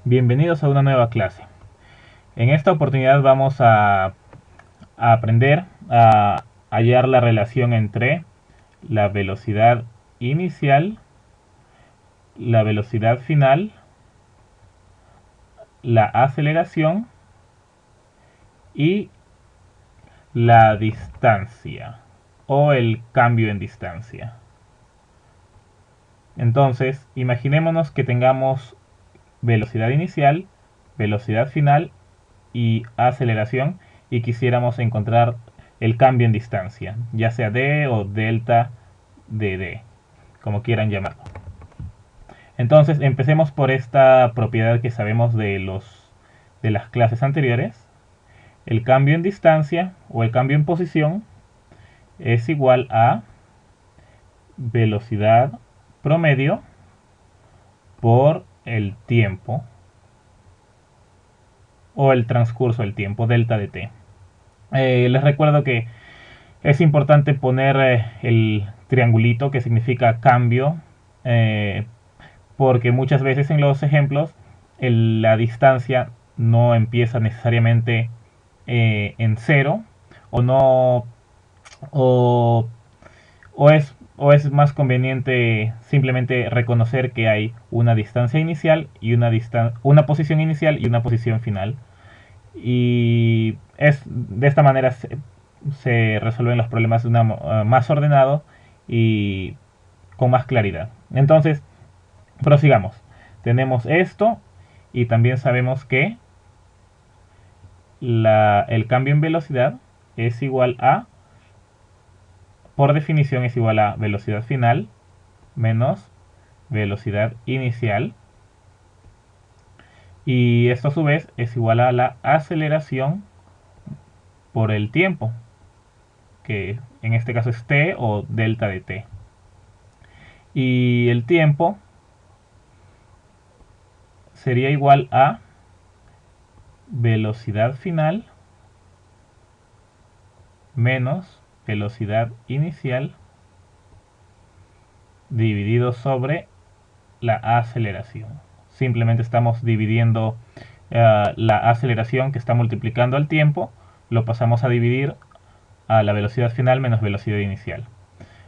Bienvenidos a una nueva clase. En esta oportunidad vamos a aprender a hallar la relación entre la velocidad inicial, la velocidad final, la aceleración y la distancia o el cambio en distancia. Entonces, imaginémonos que tengamos velocidad inicial, velocidad final y aceleración y quisiéramos encontrar el cambio en distancia, ya sea d o delta de d, como quieran llamarlo. Entonces empecemos por esta propiedad que sabemos de las clases anteriores. El cambio en distancia o el cambio en posición es igual a velocidad promedio por el tiempo o el transcurso del tiempo, delta de t. Les recuerdo que es importante poner el triangulito que significa cambio, porque muchas veces en los ejemplos la distancia no empieza necesariamente en cero o no o, o es más conveniente simplemente reconocer que hay una distancia inicial y una posición inicial y una posición final, y de esta manera se resuelven los problemas de más ordenado y con más claridad. Entonces, prosigamos. Tenemos esto y también sabemos que el cambio en velocidad es igual a, por definición, es igual a velocidad final menos velocidad inicial. Y esto a su vez es igual a la aceleración por el tiempo, que en este caso es t o delta de t. Y el tiempo sería igual a velocidad final menos velocidad inicial dividido sobre la aceleración. Simplemente estamos dividiendo la aceleración que está multiplicando al tiempo, lo pasamos a dividir a la velocidad final menos velocidad inicial.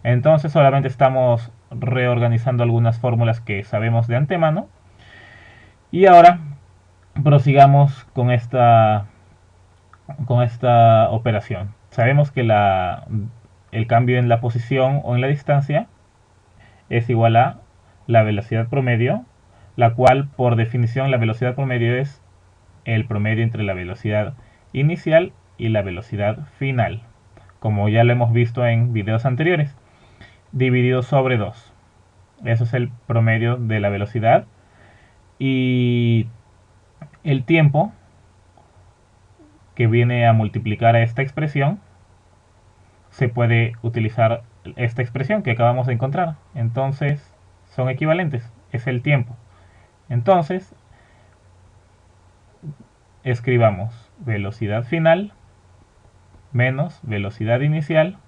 Entonces solamente estamos reorganizando algunas fórmulas que sabemos de antemano. Y ahora prosigamos con esta operación. Sabemos que el cambio en la posición o en la distancia es igual a la velocidad promedio, la cual por definición la velocidad promedio es el promedio entre la velocidad inicial y la velocidad final, como ya lo hemos visto en videos anteriores, dividido sobre 2. Eso es el promedio de la velocidad. Y el tiempo que viene a multiplicar a esta expresión, se puede utilizar esta expresión que acabamos de encontrar. Entonces son equivalentes, es el tiempo. Entonces escribamos velocidad final menos velocidad inicial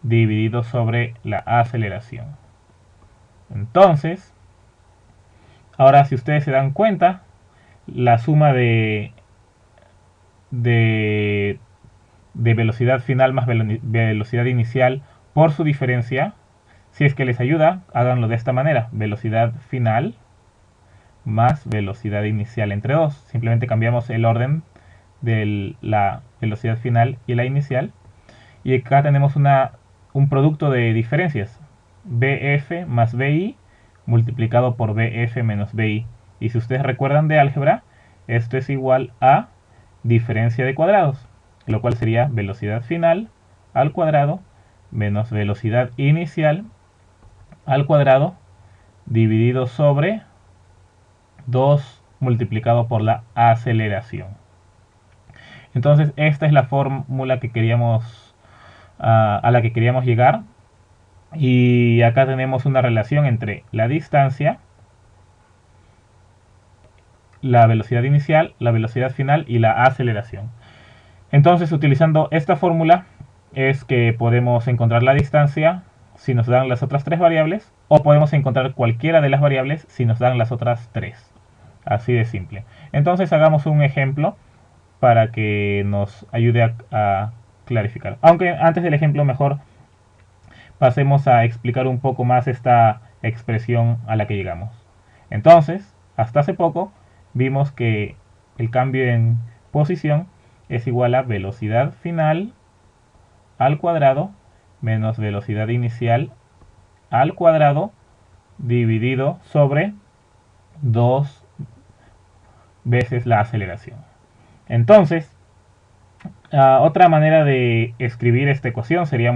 dividido sobre la aceleración. Entonces, ahora si ustedes se dan cuenta, la suma de velocidad final más velocidad inicial por su diferencia, si es que les ayuda, háganlo de esta manera: velocidad final más velocidad inicial entre 2. Simplemente cambiamos el orden de la velocidad final y la inicial. Y acá tenemos un producto de diferencias: BF más BI multiplicado por BF menos BI. Y si ustedes recuerdan de álgebra, esto es igual a diferencia de cuadrados, lo cual sería velocidad final al cuadrado menos velocidad inicial al cuadrado dividido sobre 2 multiplicado por la aceleración. Entonces esta es la fórmula que a la que queríamos llegar. Y acá tenemos una relación entre la distancia, la velocidad inicial, la velocidad final y la aceleración. Entonces, utilizando esta fórmula es que podemos encontrar la distancia si nos dan las otras tres variables, o podemos encontrar cualquiera de las variables si nos dan las otras tres. Así de simple. Entonces hagamos un ejemplo para que nos ayude a clarificar. Aunque antes del ejemplo mejor pasemos a explicar un poco más esta expresión a la que llegamos. Entonces, hasta hace poco vimos que el cambio en posición es igual a velocidad final al cuadrado menos velocidad inicial al cuadrado dividido sobre 2 veces la aceleración. Entonces, otra manera de escribir esta ecuación sería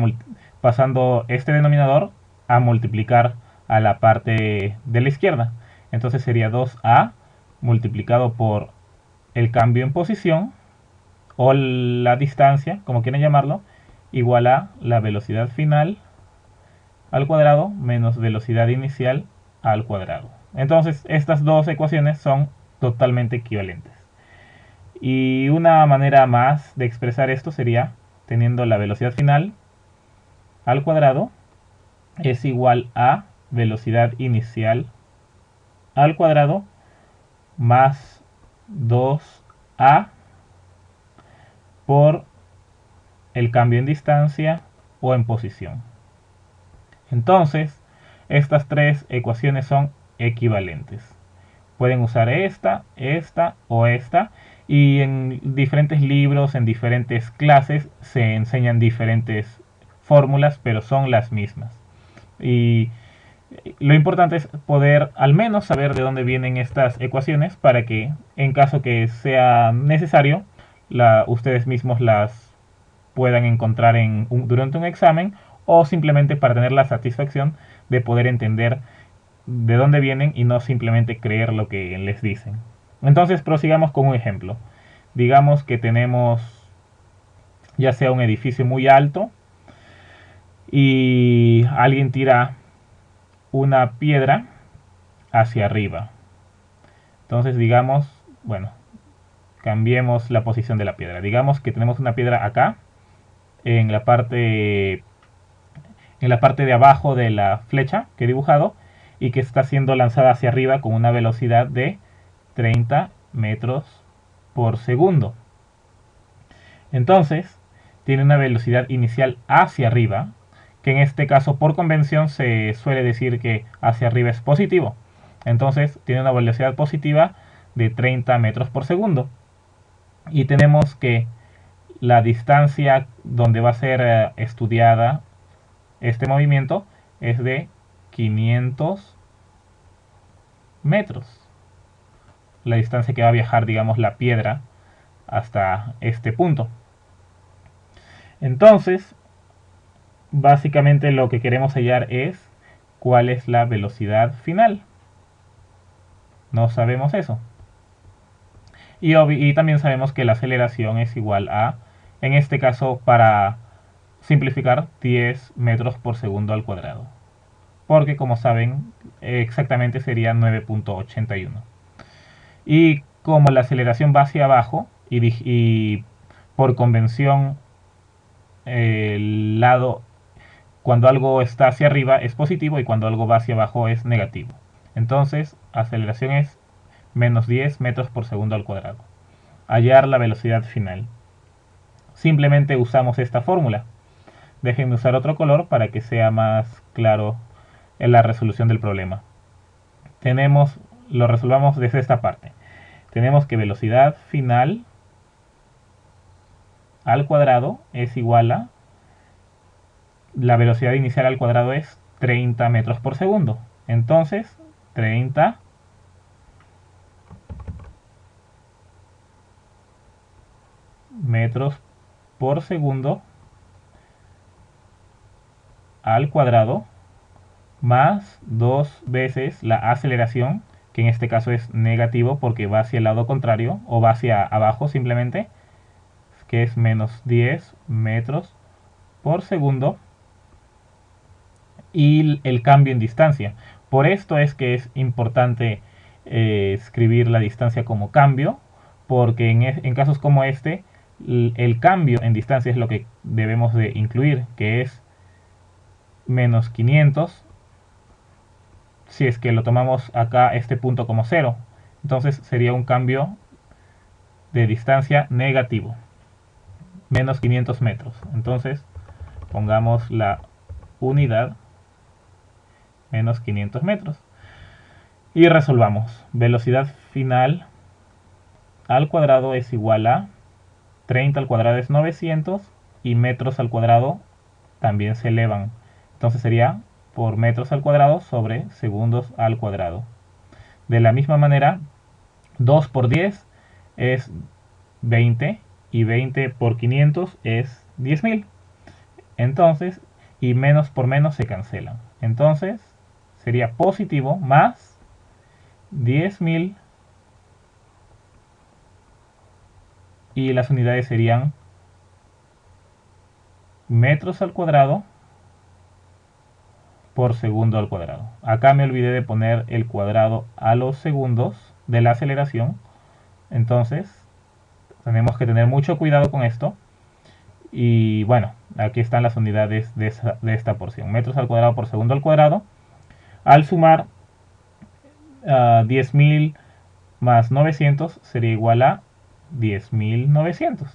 pasando este denominador a multiplicar a la parte de la izquierda. Entonces sería 2a multiplicado por el cambio en posición o la distancia, como quieran llamarlo, igual a la velocidad final al cuadrado menos velocidad inicial al cuadrado. Entonces estas dos ecuaciones son totalmente equivalentes. Y una manera más de expresar esto sería teniendo la velocidad final al cuadrado es igual a velocidad inicial al cuadrado más 2a por el cambio en distancia o en posición. Entonces, estas tres ecuaciones son equivalentes. Pueden usar esta, esta o esta. Y en diferentes libros, en diferentes clases, se enseñan diferentes fórmulas, pero son las mismas. Y lo importante es poder al menos saber de dónde vienen estas ecuaciones para que en caso que sea necesario, ustedes mismos las puedan encontrar durante un examen o simplemente para tener la satisfacción de poder entender de dónde vienen y no simplemente creer lo que les dicen. Entonces prosigamos con un ejemplo. Digamos que tenemos ya sea un edificio muy alto y alguien tira una piedra hacia arriba. Entonces digamos, bueno, cambiemos la posición de la piedra. Digamos que tenemos una piedra acá en la parte de abajo de la flecha que he dibujado y que está siendo lanzada hacia arriba con una velocidad de 30 metros por segundo. Entonces, tiene una velocidad inicial hacia arriba, que en este caso por convención se suele decir que hacia arriba es positivo. Entonces, tiene una velocidad positiva de 30 metros por segundo. Y tenemos que la distancia donde va a ser estudiada este movimiento es de 500 metros. La distancia que va a viajar, digamos, la piedra hasta este punto. Entonces, básicamente lo que queremos hallar es cuál es la velocidad final. No sabemos eso. Y también sabemos que la aceleración es igual a, en este caso, para simplificar, 10 metros por segundo al cuadrado. Porque, como saben, exactamente sería 9.81. Y como la aceleración va hacia abajo y por convención el lado, cuando algo está hacia arriba es positivo y cuando algo va hacia abajo es negativo. Entonces, aceleración es menos 10 metros por segundo al cuadrado. Hallar la velocidad final. Simplemente usamos esta fórmula. Déjenme usar otro color para que sea más claro en la resolución del problema. Lo resolvamos desde esta parte. Tenemos que velocidad final al cuadrado es igual a la velocidad inicial al cuadrado es 30 metros por segundo. Entonces, 30 metros por segundo al cuadrado más 2 veces la aceleración, que en este caso es negativo porque va hacia el lado contrario o va hacia abajo simplemente, que es menos 10 metros por segundo, y el cambio en distancia. Por esto es que es importante escribir la distancia como cambio, porque en casos como este, el cambio en distancia es lo que debemos de incluir, que es menos 500, si es que lo tomamos acá este punto como 0. Entonces sería un cambio de distancia negativo, menos 500 metros. Entonces pongamos la unidad menos 500 metros y resolvamos. Velocidad final al cuadrado es igual a 30 al cuadrado es 900 y metros al cuadrado también se elevan. Entonces sería por metros al cuadrado sobre segundos al cuadrado. De la misma manera, 2 por 10 es 20 y 20 por 500 es 10.000. Entonces, y menos por menos se cancelan. Entonces, sería positivo más 10.000 y las unidades serían metros al cuadrado por segundo al cuadrado. Acá me olvidé de poner el cuadrado a los segundos de la aceleración. Entonces, tenemos que tener mucho cuidado con esto. Y bueno, aquí están las unidades de esta porción. Metros al cuadrado por segundo al cuadrado. Al sumar 10.000 más 900 sería igual a 10.900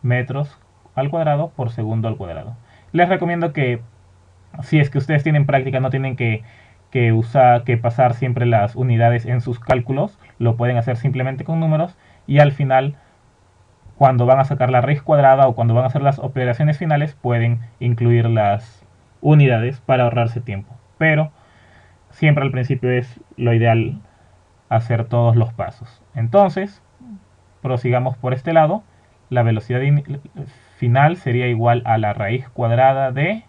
metros al cuadrado por segundo al cuadrado. Les recomiendo que si es que ustedes tienen práctica, no tienen que pasar siempre las unidades en sus cálculos, lo pueden hacer simplemente con números y al final, cuando van a sacar la raíz cuadrada o cuando van a hacer las operaciones finales, pueden incluir las unidades para ahorrarse tiempo. Pero siempre al principio es lo ideal hacer todos los pasos. Entonces, prosigamos por este lado. La velocidad final sería igual a la raíz cuadrada de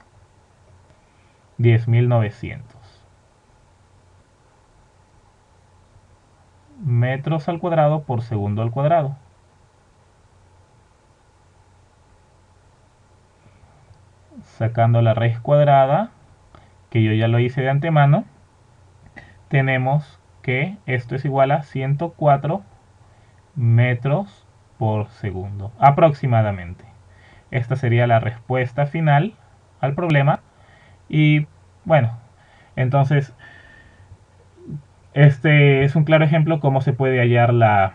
10.900 metros al cuadrado por segundo al cuadrado. Sacando la raíz cuadrada, que yo ya lo hice de antemano, tenemos que esto es igual a 104 metros por segundo, aproximadamente. Esta sería la respuesta final al problema. Y bueno, entonces este es un claro ejemplo cómo se puede hallar la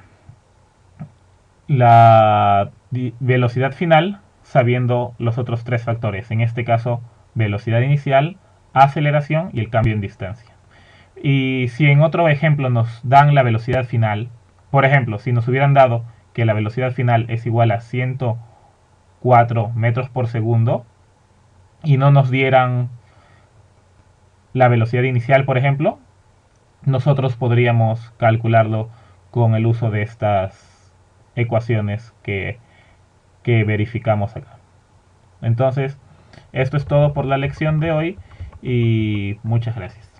velocidad final sabiendo los otros tres factores. En este caso, velocidad inicial, aceleración y el cambio en distancia. Y si en otro ejemplo nos dan la velocidad final, por ejemplo, si nos hubieran dado que la velocidad final es igual a 104 metros por segundo y no nos dieran la velocidad inicial, por ejemplo, nosotros podríamos calcularlo con el uso de estas ecuaciones que verificamos acá. Entonces, esto es todo por la lección de hoy y muchas gracias.